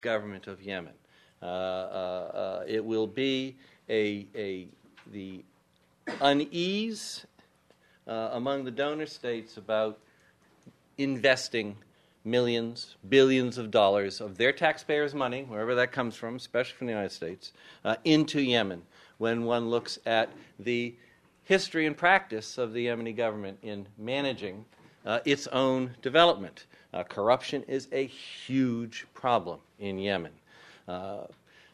government of Yemen. It will be the unease among the donor states about investing millions, billions of dollars of their taxpayers' money, wherever that comes from, especially from the United States, into Yemen, when one looks at the history and practice of the Yemeni government in managing its own development. Corruption is a huge problem in Yemen.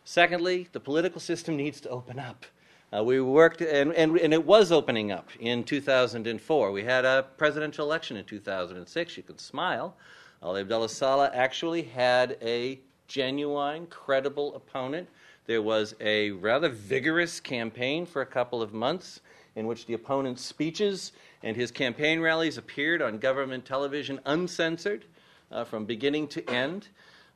Secondly, the political system needs to open up. We worked, and it was opening up in 2004. We had a presidential election in 2006. You could smile. Ali Abdullah Saleh actually had a genuine, credible opponent. There was a rather vigorous campaign for a couple of months in which the opponent's speeches and his campaign rallies appeared on government television uncensored from beginning to end.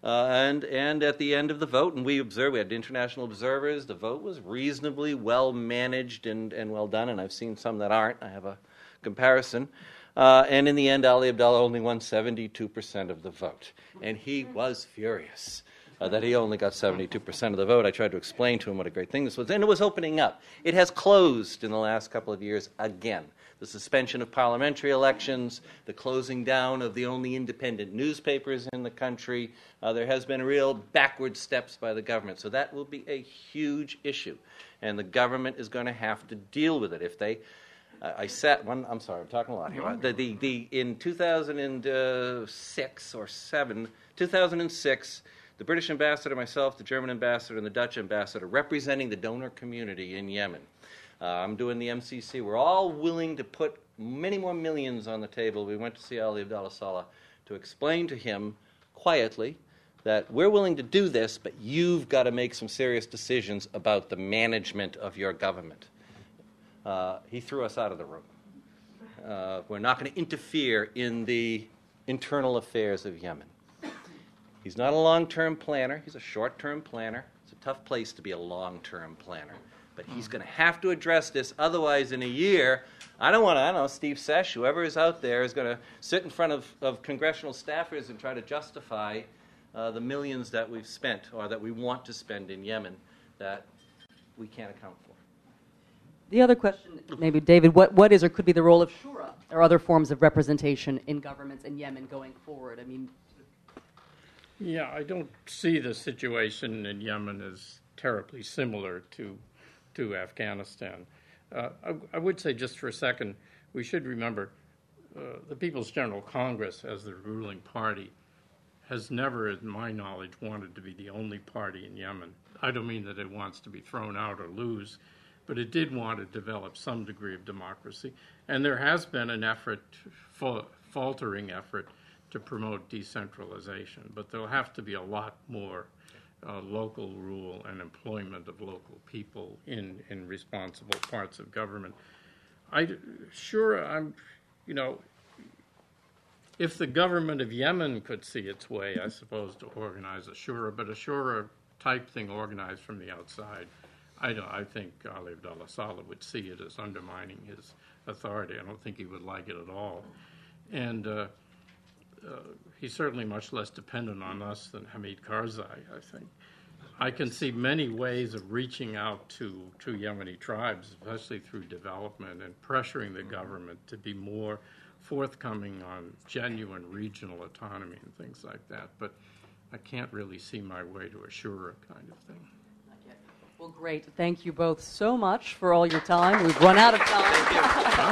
And at the end of the vote, and we had international observers, the vote was reasonably well managed and well done, and I've seen some that aren't. I have a comparison. And in the end, Ali Abdullah only won 72% of the vote. And he was furious that he only got 72% of the vote. I tried to explain to him what a great thing this was. And it was opening up. It has closed in the last couple of years again. The suspension of parliamentary elections, the closing down of the only independent newspapers in the country. There has been real backward steps by the government. So that will be a huge issue. And the government is going to have to deal with it. If they... I'm sorry, I'm talking a lot here. In 2006 or 2006, the British ambassador, myself, the German ambassador, and the Dutch ambassador, representing the donor community in Yemen. I'm doing the MCC. We're all willing to put many more millions on the table. We went to see Ali Abdullah Saleh to explain to him quietly that we're willing to do this, but you've got to make some serious decisions about the management of your government. He threw us out of the room. We're not going to interfere in the internal affairs of Yemen. He's not a long-term planner. He's a short-term planner. It's a tough place to be a long-term planner. But he's going to have to address this. Otherwise, in a year, Steve Sesh, whoever is out there, is going to sit in front of congressional staffers and try to justify the millions that we've spent or that we want to spend in Yemen that we can't account for. The other question, maybe, David, what is or could be the role of shura or other forms of representation in governments in Yemen going forward? I mean... Yeah, I don't see the situation in Yemen as terribly similar to Afghanistan. I would say just for a second, we should remember the People's General Congress as the ruling party has never, in my knowledge, wanted to be the only party in Yemen. I don't mean that it wants to be thrown out or lose, but it did want to develop some degree of democracy. And there has been an effort, faltering effort, to promote decentralization. But there'll have to be a lot more local rule and employment of local people in responsible parts of government. If the government of Yemen could see its way, I suppose, to organize a shura, but a shura type thing organized from the outside, I think Ali Abdullah Saleh would see it as undermining his authority. I don't think he would like it at all. And he's certainly much less dependent on us than Hamid Karzai, I think. I can see many ways of reaching out to Yemeni tribes, especially through development and pressuring the government to be more forthcoming on genuine regional autonomy and things like that. But I can't really see my way to a shura kind of thing. Well, great. Thank you both so much for all your time. We've run out of time. Thank you.